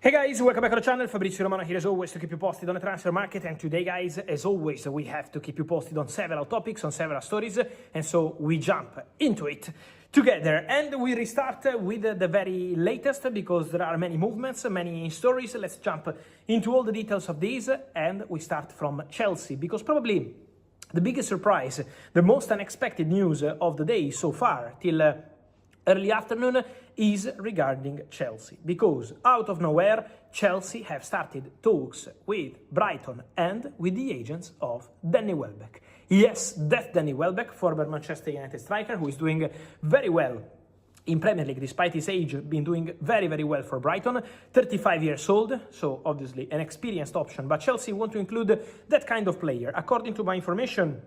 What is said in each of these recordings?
Hey guys, welcome back to the channel. Fabrizio Romano here as always to keep you posted on the transfer market, and today guys, as always, we have to keep you posted on several topics, on several stories, and so we jump into it together. And we restart with the very latest because there are many movements, many stories. Let's jump into all the details of these, and we start from Chelsea because probably the biggest surprise, the most unexpected news of the day so far till early afternoon is regarding Chelsea, because out of nowhere, Chelsea have started talks with Brighton and with the agents of Danny Welbeck. Yes, that's Danny Welbeck, former Manchester United striker, who is doing very well in Premier League, despite his age, been doing very, very well for Brighton. 35 years old, so obviously an experienced option, but Chelsea want to include that kind of player. According to my information,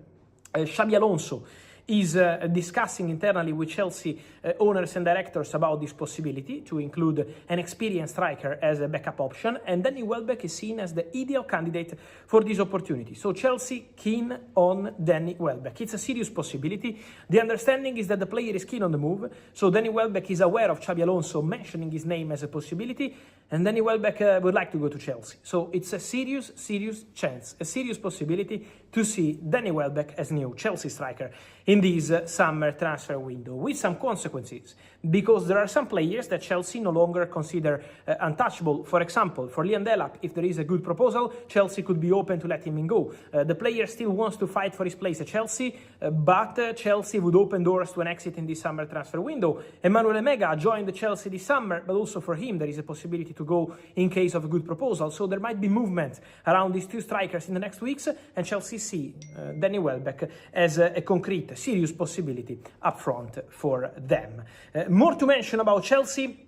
Xabi Alonso is discussing internally with Chelsea owners and directors about this possibility to include an experienced striker as a backup option, and Danny Welbeck is seen as the ideal candidate for this opportunity. So Chelsea keen on Danny Welbeck. It's a serious possibility. The understanding is that the player is keen on the move, so Danny Welbeck is aware of Xabi Alonso mentioning his name as a possibility, and Danny Welbeck would like to go to Chelsea. So it's a serious chance, a serious possibility to see Danny Welbeck as new Chelsea striker in this summer transfer window, with some consequences, because there are some players that Chelsea no longer consider untouchable. For example, for Liam Delap, if there is a good proposal, Chelsea could be open to let him go. The player still wants to fight for his place at Chelsea, but Chelsea would open doors to an exit in this summer transfer window. Emmanuel Emega joined Chelsea this summer, but also for him there is a possibility to go in case of a good proposal. So there might be movement around these two strikers in the next weeks, and Chelsea see Danny Welbeck as a concrete, serious possibility up front for them. More to mention about Chelsea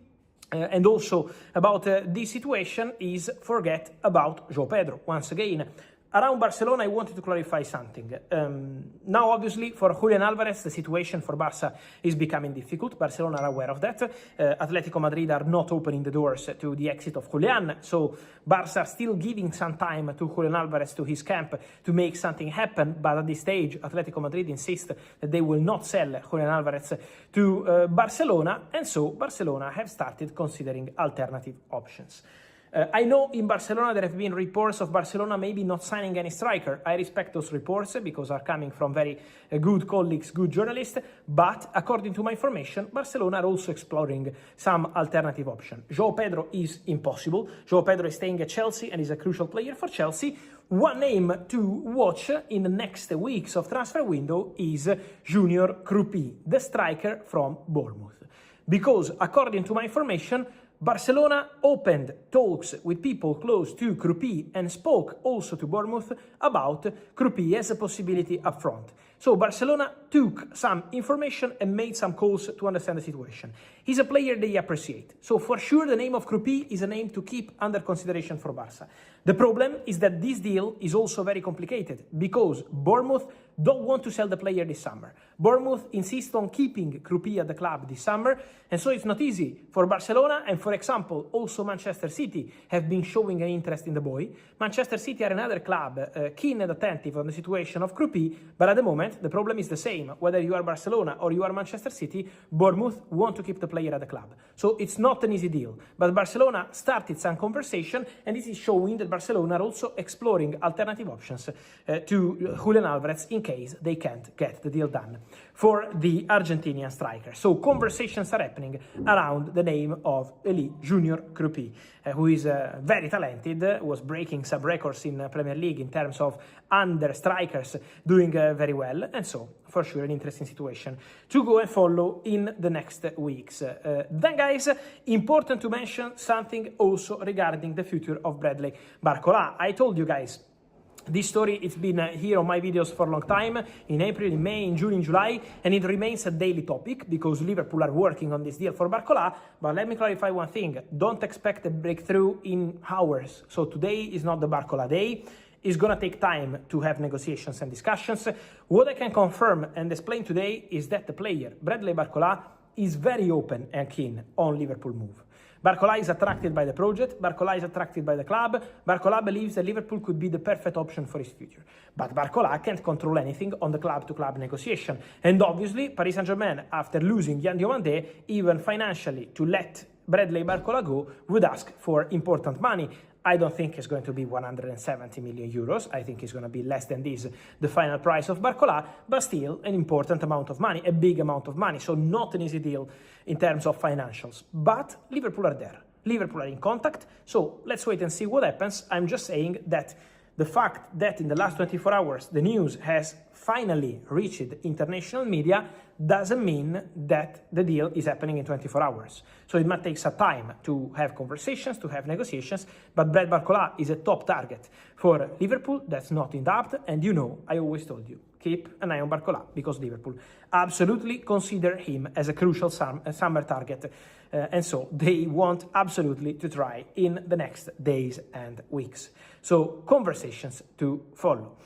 and also about this situation is forget about João Pedro. Once again, around Barcelona, I wanted to clarify something. Now, obviously, for Julián Álvarez, the situation for Barca is becoming difficult. Barcelona are aware of that. Atletico Madrid are not opening the doors to the exit of Julián, so Barca are still giving some time to Julián Álvarez, to his camp, to make something happen. But at this stage, Atletico Madrid insist that they will not sell Julián Álvarez to Barcelona, and so Barcelona have started considering alternative options. I know in Barcelona there have been reports of Barcelona maybe not signing any striker. I respect those reports because are coming from very good colleagues, good journalists, but according to my information, Barcelona are also exploring some alternative option. João Pedro is impossible. João Pedro is staying at Chelsea and is a crucial player for Chelsea. One name to watch in the next weeks of transfer window is Junior Kroupi, the striker from Bournemouth. Because according to my information, Barcelona opened talks with people close to Kroupi and spoke also to Bournemouth about Kroupi as a possibility up front. So Barcelona took some information and made some calls to understand the situation. He's a player they appreciate. So for sure the name of Kroupi is a name to keep under consideration for Barca. The problem is that this deal is also very complicated because Bournemouth don't want to sell the player this summer. Bournemouth insists on keeping Kroupi at the club this summer, and so it's not easy for Barcelona, and for example, also Manchester City have been showing an interest in the boy. Manchester City are another club keen and attentive on the situation of Kroupi, but at the moment, the problem is the same. Whether you are Barcelona or you are Manchester City, Bournemouth want to keep the player at the club. So it's not an easy deal, but Barcelona started some conversation, and this is showing that Barcelona are also exploring alternative options to Julián Álvarez in case they can't get the deal done for the Argentinian striker. So conversations are happening around the name of Junior Kroupi, who is very talented, was breaking some records in Premier League in terms of under strikers, doing very well, and so for sure an interesting situation to go and follow in the next weeks. Then guys, important to mention something also regarding the future of Bradley Barcola. I told you guys this story, it's been here on my videos for a long time, in April, in May, in June, in July, and it remains a daily topic because Liverpool are working on this deal for Barcola. But let me clarify one thing, don't expect a breakthrough in hours. So today is not the Barcola day. It's going to take time to have negotiations and discussions. What I can confirm and explain today is that the player, Bradley Barcola, is very open and keen on Liverpool move. Barcola is attracted by the project, Barcola is attracted by the club, Barcola believes that Liverpool could be the perfect option for his future. But Barcola can't control anything on the club-to-club negotiation. And obviously, Paris Saint-Germain, after losing Yan Diomande, even financially, to let Bradley Barcola go would ask for important money. I don't think it's going to be 170 million euros. I think it's going to be less than this, the final price of Barcola, but still an important amount of money, a big amount of money. So not an easy deal in terms of financials. But Liverpool are there. Liverpool are in contact. So let's wait and see what happens. I'm just saying that the fact that in the last 24 hours the news has finally reached international media doesn't mean that the deal is happening in 24 hours. So it might take some time to have conversations, to have negotiations, but Brad Barcola is a top target for Liverpool. That's not in doubt, and you know, I always told you, keep an eye on Barcola, because Liverpool absolutely consider him as a crucial summer target, and so they want absolutely to try in the next days and weeks. So conversations to follow.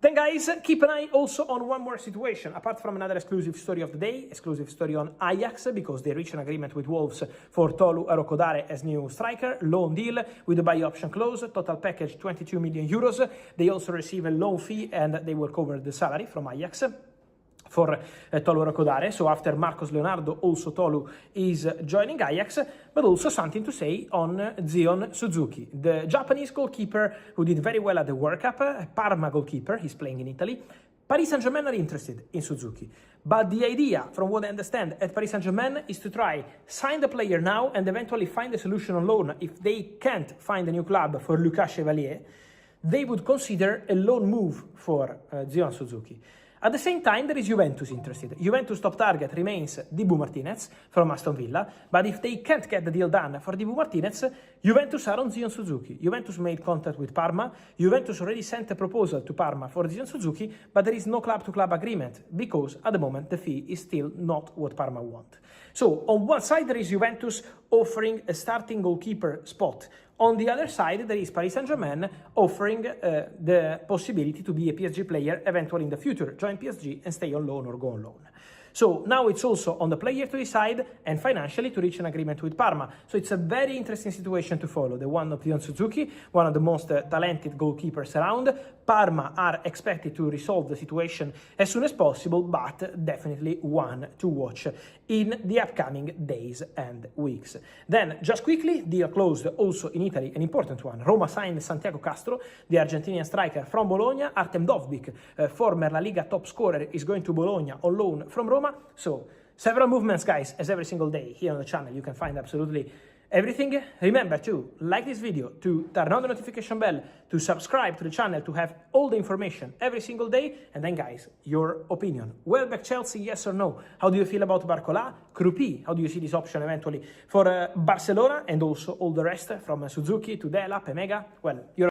Then guys, keep an eye also on one more situation, apart from another exclusive story of the day, exclusive story on Ajax, because they reached an agreement with Wolves for Tolu Arokodare as new striker, loan deal with a buy option clause, total package 22 million euros. They also receive a loan fee and they will cover the salary from Ajax for Tolu Arokodare. So after Marcos Leonardo, also Tolu is joining Ajax, but also something to say on Zion Suzuki, the Japanese goalkeeper who did very well at the World Cup, Parma goalkeeper, he's playing in Italy. Paris Saint-Germain are interested in Suzuki, but the idea, from what I understand, at Paris Saint-Germain is to try sign the player now and eventually find a solution on loan. If they can't find a new club for Lucas Chevalier, they would consider a loan move for Zion Suzuki. At the same time, there is Juventus interested. Juventus' top target remains Dibu Martinez from Aston Villa, but if they can't get the deal done for Dibu Martinez, Juventus are on Zion Suzuki. Juventus made contact with Parma. Juventus already sent a proposal to Parma for Zion Suzuki, but there is no club-to-club agreement because at the moment the fee is still not what Parma want. So on one side there is Juventus offering a starting goalkeeper spot. On the other side, there is Paris Saint-Germain offering the possibility to be a PSG player eventually in the future, join PSG and stay on loan or go on loan. So now it's also on the player to decide and financially to reach an agreement with Parma. So it's a very interesting situation to follow, the one of Zion Suzuki, one of the most talented goalkeepers around. Parma are expected to resolve the situation as soon as possible, but definitely one to watch in the upcoming days and weeks. Then, just quickly, deal closed also in Italy, an important one. Roma signed Santiago Castro, the Argentinian striker from Bologna. Artem Dovbyk, former La Liga top scorer, is going to Bologna on loan from Roma. So, several movements, guys, as every single day here on the channel. You can find absolutely everything. Remember to like this video, to turn on the notification bell, to subscribe to the channel to have all the information every single day. And then, guys, your opinion. Welbeck Chelsea, yes or no? How do you feel about Barcola? Kroupi, how do you see this option eventually for Barcelona? And also all the rest from Suzuki to Dela, Pemega? Well, you're